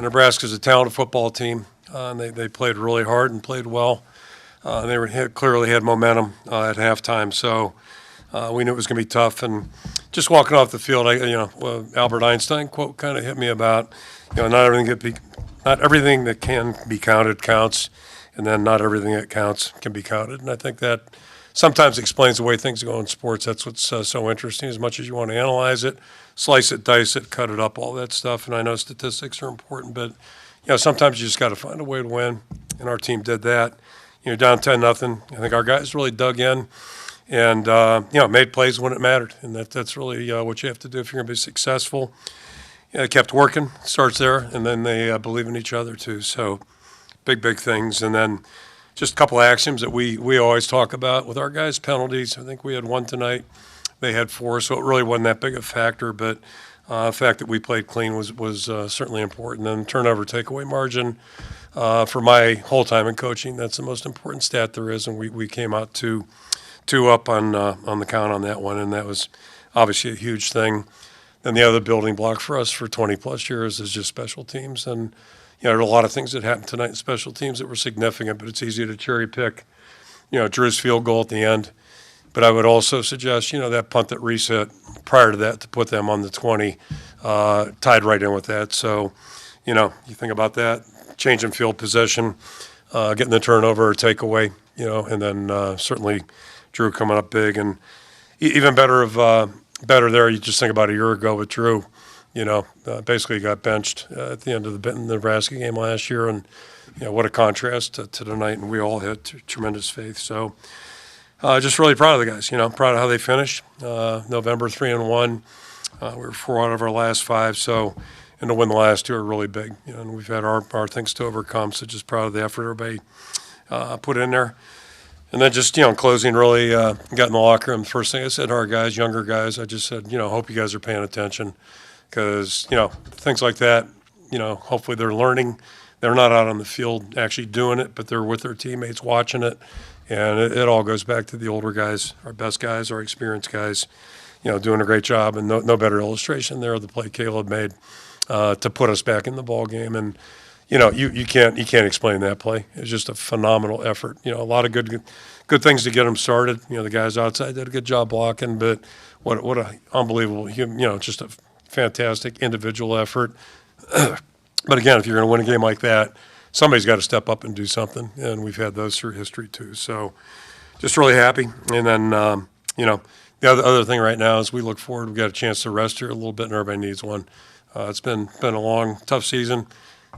Nebraska's a talented football team. And they played really hard and played well. Clearly had momentum at halftime, so we knew it was going to be tough. And just walking off the field, Albert Einstein quote kind of hit me about, not everything that can be counted counts, and then not everything that counts can be counted. And I think that sometimes explains the way things go in sports. That's what's so interesting. As much as you want to analyze it, slice it, dice it, cut it up, all that stuff. And I know statistics are important, but sometimes you just got to find a way to win. And our team did that. Down 10-0. I think our guys really dug in and made plays when it mattered. And that's really what you have to do if you're going to be successful. They kept working. Starts there, and then they believe in each other too. So big things. And then just a couple of axioms that we always talk about with our guys. Penalties. I think we had 1 tonight. They had 4, so it really wasn't that big a factor. But the fact that we played clean was certainly important. And turnover takeaway margin. For my whole time in coaching, that's the most important stat there is, and we came out two up on the count on that one, and that was obviously a huge thing. Then the other building block for us for 20-plus years is just special teams, and there are a lot of things that happened tonight in special teams that were significant, but it's easy to cherry pick, Drew's field goal at the end. But I would also suggest, that punt that reset prior to that to put them on the 20 tied right in with that. So, you think about that. Change in field position, getting the turnover or takeaway, and then certainly Drew coming up big. And even better there, you just think about a year ago with Drew, basically got benched at the end of the Nebraska game last year. And, what a contrast to tonight. And we all had tremendous faith. So just really proud of the guys, proud of how they finished. November 3-1. We were 4 out of our last 5. So, and to win the last 2 are really big, and we've had our things to overcome, so just proud of the effort everybody put in there. And then just, in closing, really got in the locker room. The first thing I said to our guys, younger guys, I just said, hope you guys are paying attention because, things like that, hopefully they're learning. They're not out on the field actually doing it, but they're with their teammates watching it. And it all goes back to the older guys, our best guys, our experienced guys, doing a great job. And no better illustration there of the play Caleb made. To put us back in the ball game, and you can't explain that play. It's just a phenomenal effort. A lot of good things to get them started. The guys outside did a good job blocking, but what a unbelievable, just a fantastic individual effort. But again, if you're going to win a game like that, somebody's got to step up and do something, and we've had those through history too. So just really happy. And then the other thing right now is we look forward. We've got a chance to rest here a little bit, and everybody needs one. It's been a long, tough season.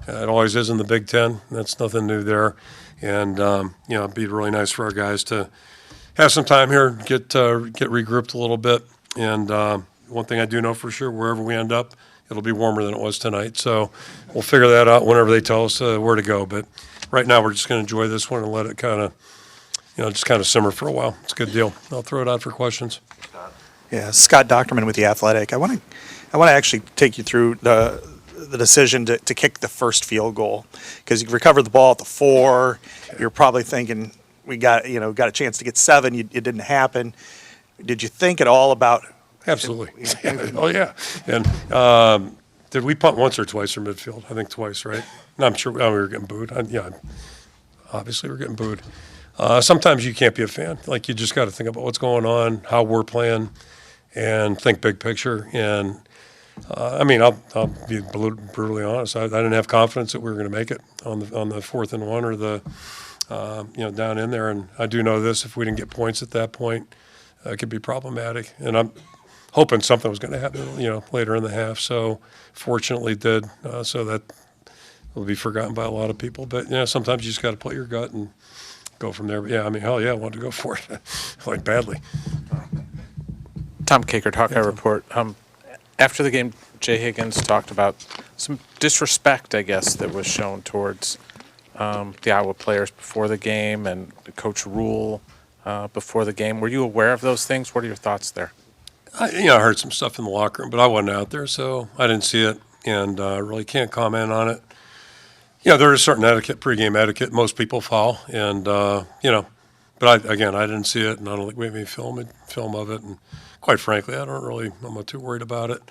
It always is in the Big Ten. That's nothing new there. And, it'd be really nice for our guys to have some time here, get regrouped a little bit. And one thing I do know for sure, wherever we end up, it'll be warmer than it was tonight. So we'll figure that out whenever they tell us where to go. But right now we're just going to enjoy this one and let it kind of simmer for a while. It's a good deal. I'll throw it out for questions. Yeah, Scott Docterman with The Athletic. I want to actually take you through the decision to kick the first field goal because you recovered the ball at the 4. You're probably thinking we got a chance to get 7. It didn't happen. Did you think at all about? Absolutely. Oh yeah. And did we punt once or twice from midfield? I think twice, right? No, I'm sure we were getting booed. Obviously we're getting booed. Sometimes you can't be a fan. Like you just got to think about what's going on, how we're playing. And think big picture. And, I'll be brutally honest. I didn't have confidence that we were going to make it on the 4th and 1 or the, down in there. And I do know this, if we didn't get points at that point, it could be problematic. And I'm hoping something was going to happen, later in the half. So fortunately it did. So that will be forgotten by a lot of people. But, sometimes you just got to play your gut and go from there. But, hell yeah, I wanted to go for it, like badly. Tom Kakert, Hawkeye Report. After the game, Jay Higgins talked about some disrespect, I guess, that was shown towards the Iowa players before the game and Coach Rule before the game. Were you aware of those things? What are your thoughts there? I heard some stuff in the locker room, but I wasn't out there, so I didn't see it and really can't comment on it. There is certain etiquette, pregame etiquette. Most people follow, and, but I didn't see it, and I don't think we have any film of it. And quite frankly, I'm not too worried about it.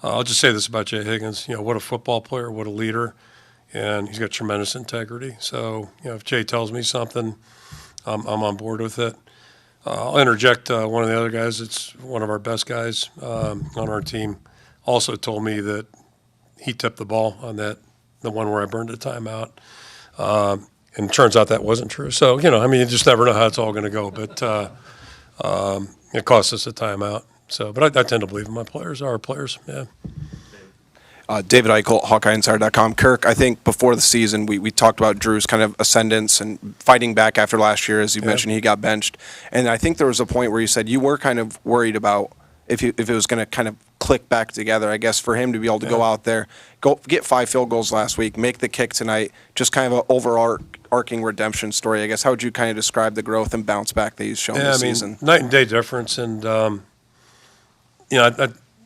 I'll just say this about Jay Higgins. What a football player, what a leader. and he's got tremendous integrity. So, if Jay tells me something, I'm on board with it. I'll interject one of the other guys. It's one of our best guys on our team. Also told me that he tipped the ball on the one where I burned a timeout. And it turns out that wasn't true. So, you just never know how it's all going to go. But it cost us a timeout. So, but I tend to believe in my players. Our players, yeah. David Eichel, HawkeyeInsider.com. Kirk, I think before the season we talked about Drew's kind of ascendance and fighting back after last year. As you mentioned, he got benched. And I think there was a point where you said you were kind of worried about if it was going to kind of click back together. I guess for him to be able to go out there, get 5 field goals last week, make the kick tonight, just kind of an overarching redemption story. I guess how would you kind of describe the growth and bounce back that he's shown this season? Night and day difference. And,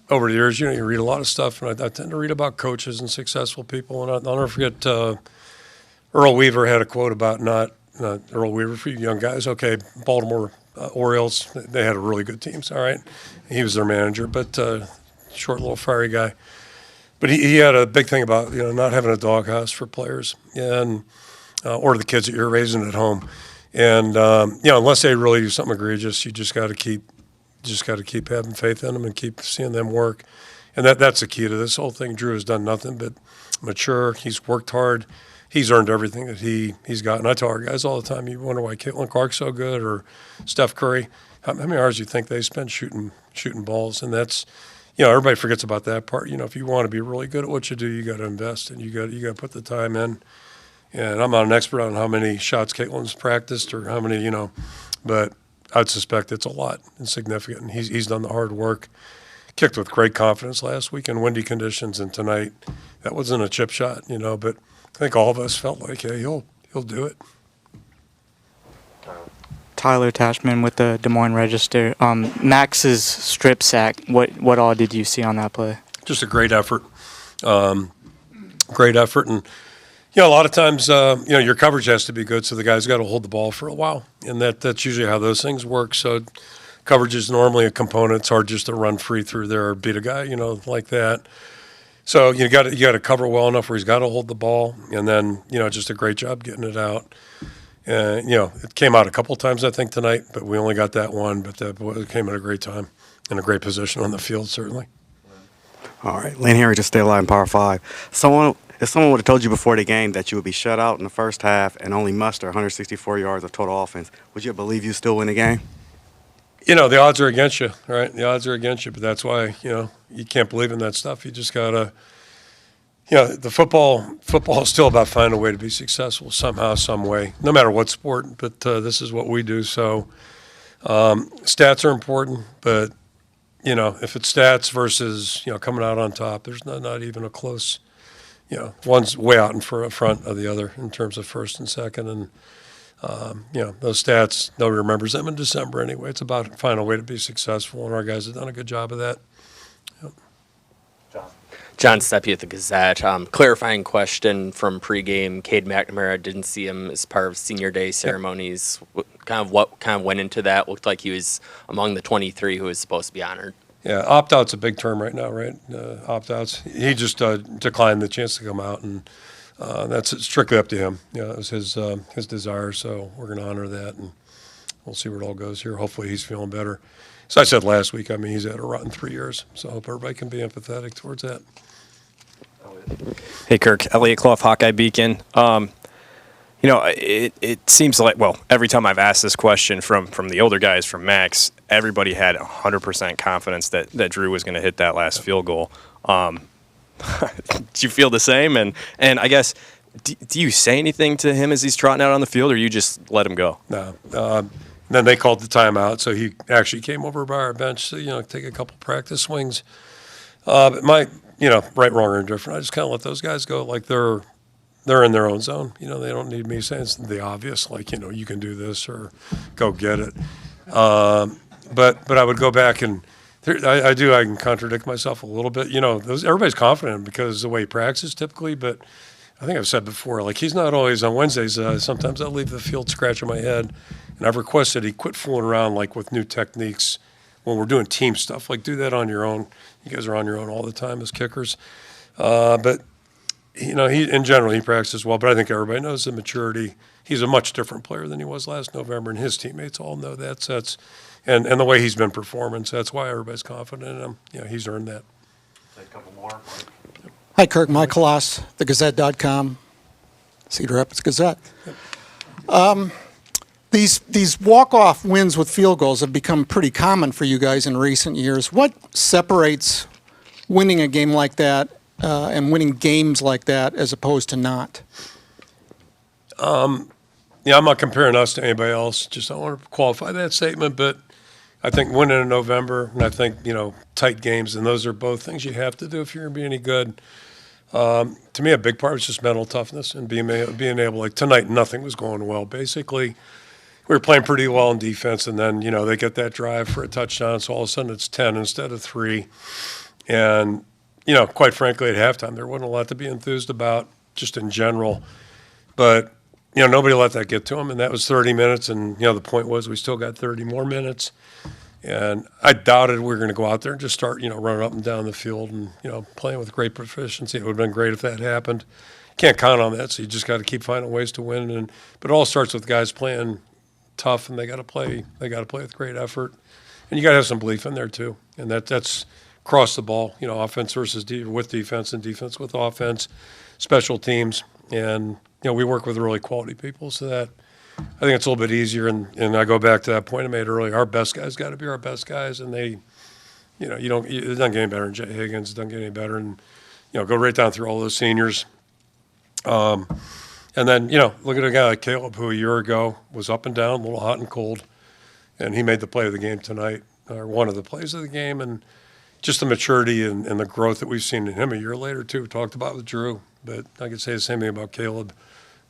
over the years, you read a lot of stuff, and I tend to read about coaches and successful people. And I'll never forget Earl Weaver had a quote about Earl Weaver, for you young guys. Okay, Baltimore Orioles, they had a really good teams, all right? He was their manager, but short, little fiery guy. But he had a big thing about, not having a doghouse for players and or the kids that you're raising at home. And, unless they really do something egregious, you just got to keep having faith in them and keep seeing them work. And that's the key to this whole thing. Drew has done nothing but mature. He's worked hard. He's earned everything that he's gotten. I tell our guys all the time, you wonder why Caitlin Clark's so good or Steph Curry. How many hours do you think they spend shooting balls? And that's, everybody forgets about that part. If you want to be really good at what you do, you got to invest and you got to put the time in. And I'm not an expert on how many shots Caitlin's practiced or how many, but I'd suspect it's a lot and significant. And he's done the hard work, kicked with great confidence last week in windy conditions, and tonight that wasn't a chip shot, but I think all of us felt like, hey, he'll do it. Tyler Tashman with the Des Moines Register. Max's strip sack, what all did you see on that play? Just a great effort. And a lot of times, your coverage has to be good, so the guy's got to hold the ball for a while, and that's usually how those things work. So coverage is normally a component. It's hard just to run free through there or beat a guy, like that. So you got to cover well enough where he's got to hold the ball, and then just a great job getting it out. It came out a couple times I think tonight, but we only got that one. But it came at a great time in a great position on the field, certainly. All right, Lane Henry, just stay alive in Power 5. If someone would have told you before the game that you would be shut out in the first half and only muster 164 yards of total offense, would you believe you still win the game? The odds are against you, right? The odds are against you, but that's why, you can't believe in that stuff. You just got to, the football is still about finding a way to be successful somehow, some way, no matter what sport, but this is what we do. So stats are important, but, if it's stats versus, coming out on top, there's not even a close, one's way out in front of the other in terms of first and second. And, those stats, nobody remembers them in December anyway. It's about finding a way to be successful, and our guys have done a good job of that. Yep. John Steppi at the Gazette. Clarifying question from pregame. Cade McNamara, didn't see him as part of senior day ceremonies. What kind of went into that? Looked like he was among the 23 who was supposed to be honored. Yeah, opt-out's a big term right now, right? Opt-outs. He just declined the chance to come out, and that's strictly up to him. It was his desire, so we're going to honor that, and we'll see where it all goes here. Hopefully he's feeling better. As I said last week, he's had a rotten 3 years, so I hope everybody can be empathetic towards that. Hey, Kirk. Elliot Clough, Hawkeye Beacon. It seems like, every time I've asked this question from the older guys, from Max, everybody had 100% confidence that Drew was going to hit that last field goal. Do you feel the same? And I guess, do you say anything to him as he's trotting out on the field, or you just let him go? No. Then they called the timeout, so he actually came over by our bench to, take a couple practice swings. But right, wrong, or indifferent, I just kind of let those guys go like they're in their own zone. They don't need me saying the obvious, like, you can do this or go get it. But I would go back and I can contradict myself a little bit. Everybody's confident because of the way he practices typically, but I think I've said before, like, he's not always on Wednesdays. Sometimes I leave the field scratching my head, and I've requested he quit fooling around like with new techniques when we're doing team stuff. Like, do that on your own. You guys are on your own all the time as kickers. But he in general, he practices well, but I think everybody knows the maturity. He's a much different player than he was last November, and his teammates all know that. So and the way he's been performing, so that's why everybody's confident in him. He's earned that. A couple more. Hi, Kirk. Mike Collas, thegazette.com, Cedar Rapids Gazette. These walk-off wins with field goals have become pretty common for you guys in recent years. What separates winning a game like that and winning games like that as opposed to not? I'm not comparing us to anybody else. Just I want to qualify that statement, but I think winning in November, and I think, tight games, and those are both things you have to do if you're going to be any good. To me, a big part was just mental toughness and being able, like tonight, nothing was going well. Basically, we were playing pretty well in defense, and then, they get that drive for a touchdown, so all of a sudden it's 10 instead of 3. And, quite frankly, at halftime, there wasn't a lot to be enthused about just in general. But, nobody let that get to them, and that was 30 minutes, and, the point was we still got 30 more minutes. And I doubted we were going to go out there and just start, running up and down the field and, playing with great proficiency. It would have been great if that happened. Can't count on that, so you just got to keep finding ways to win. But it all starts with guys playing tough, and they got to play with great effort. And you got to have some belief in there too. And that's across the ball, offense versus with defense and defense with offense, special teams. And, we work with really quality people, so that I think it's a little bit easier. And I go back to that point I made earlier. Our best guys got to be our best guys, and they, it doesn't get any better than Jay Higgins. It doesn't get any better. And, go right down through all those seniors. And then, look at a guy like Caleb, who a year ago was up and down, a little hot and cold, and he made the play of the game tonight, or one of the plays of the game. And just the maturity and the growth that we've seen in him a year later, too. We talked about with Drew, but I could say the same thing about Caleb.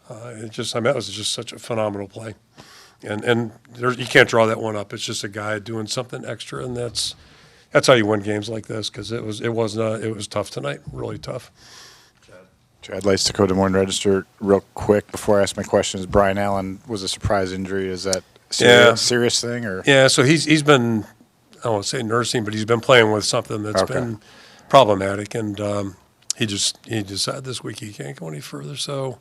That was just such a phenomenal play. And you can't draw that one up. It's just a guy doing something extra, and that's how you win games like this, because it was tough tonight, really tough. Chad Lights, Dakota Des Moines Register. Real quick before I ask my questions, Brian Allen was a surprise injury. Is that serious thing or? Yeah, so he's been, I don't want to say nursing, but he's been playing with something that's been problematic, and he decided this week he can't go any further. So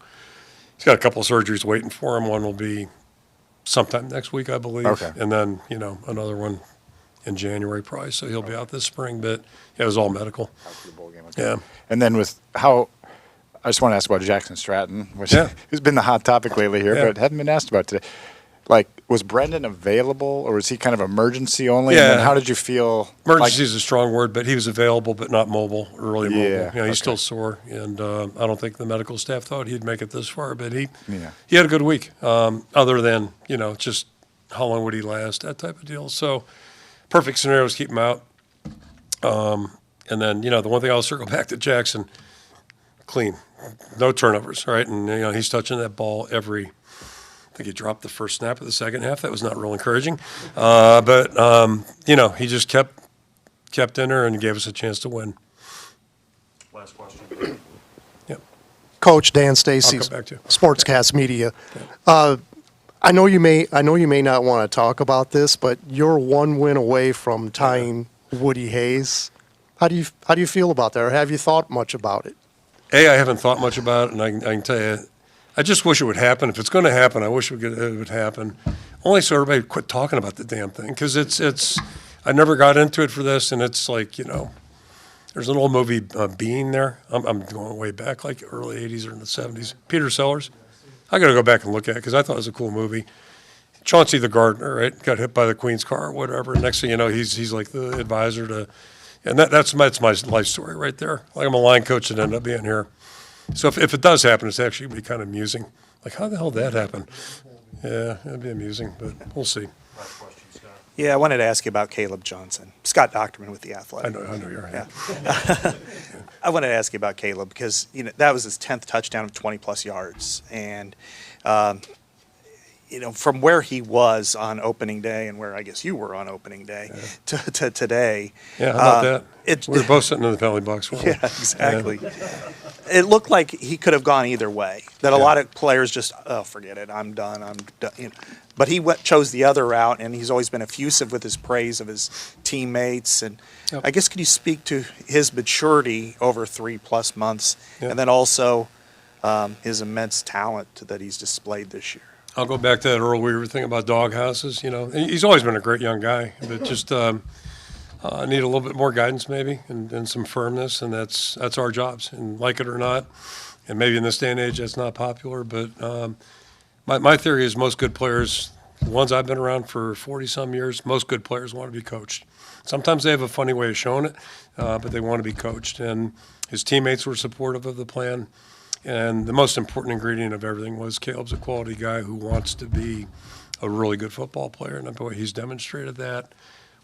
he's got a couple of surgeries waiting for him. One will be sometime next week, I believe. Okay. And then, another one in January probably. So he'll be out this spring, but it was all medical. Yeah. And then I just want to ask about Jackson Stratton, who's been the hot topic lately here, but hadn't been asked about today. Like, was Brendan available, or was he kind of emergency only? Yeah. And then how did you feel? Emergency is a strong word, but he was available but not mobile, early mobile. Yeah, He's still sore, and I don't think the medical staff thought he'd make it this far, but he Yeah. had a good week, other than, just how long would he last, that type of deal. So perfect scenario was keep him out. And then, the one thing I'll circle back to Jackson, clean, no turnovers, right? And, he's touching that ball I think he dropped the first snap of the second half. That was not real encouraging. But he just kept in there and gave us a chance to win. Last question. Yep. Coach Dan Stacy, I'll come back to you. Sportscast Media. I know you may not want to talk about this, but you're one win away from tying Woody Hayes. How do you feel about that, or have you thought much about it? I haven't thought much about it, and I can tell you, I just wish it would happen. If it's going to happen, I wish it would happen. Only so everybody quit talking about the damn thing, because it's. I never got into it for this, and it's like, there's an old movie, Being there. I'm going way back, like early '80s or in the '70s. Peter Sellers. I got to go back and look at it because I thought it was a cool movie. Chauncey the gardener, right, got hit by the Queen's car or whatever. Next thing you know, he's like the advisor to, and that's my life story right there. Like, I'm a line coach that ended up being here. So if it does happen, it's actually be kind of amusing. Like, how the hell did that happen? Yeah, it'd be amusing, but we'll see. Last question, Scott. Yeah, I wanted to ask you about Caleb Johnson. Scott Docterman with The Athletic. I know you're right. Yeah. I wanted to ask you about Caleb because, that was his 10th touchdown of 20-plus yards. And, from where he was on opening day and where I guess you were on opening day to today. Yeah, how about it- that? We were both sitting in the penalty box. weren't we? Yeah, exactly. It looked like he could have gone either way. That a lot of players just, oh, forget it, I'm done. But he chose the other route, and he's always been effusive with his praise of his teammates. And I guess could you speak to his maturity over 3+ months, and then also his immense talent that he's displayed this year? I'll go back to that Earl Weaver thing about dog houses. He's always been a great young guy, but just need a little bit more guidance maybe and some firmness, and that's our jobs. And like it or not, and maybe in this day and age that's not popular, but my theory is most good players, the ones I've been around for 40-some years, most good players want to be coached. Sometimes they have a funny way of showing it, but they want to be coached. And his teammates were supportive of the plan. And the most important ingredient of everything was Caleb's a quality guy who wants to be a really good football player. And boy, he's demonstrated that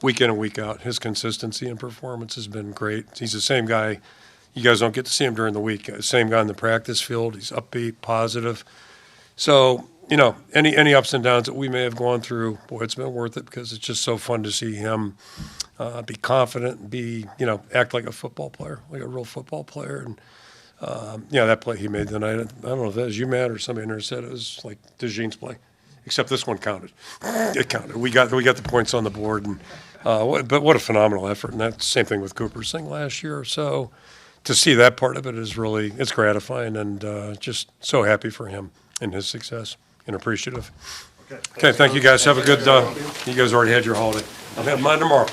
week in and week out. His consistency and performance has been great. He's the same guy. You guys don't get to see him during the week. Same guy in the practice field. He's upbeat, positive. So, any ups and downs that we may have gone through, boy, it's been worth it because it's just so fun to see him be confident, act like a football player, like a real football player. And that play he made tonight, I don't know if that was you, Matt, or somebody in there said it was like DeJean's play, except this one counted. It counted. We got the points on the board, and but what a phenomenal effort. And that's the same thing with Cooper's thing last year. So to see that part of it is it's gratifying, and just so happy for him and his success and appreciative. Okay, thank you guys. Have a good, you guys already had your holiday. I'll have mine tomorrow.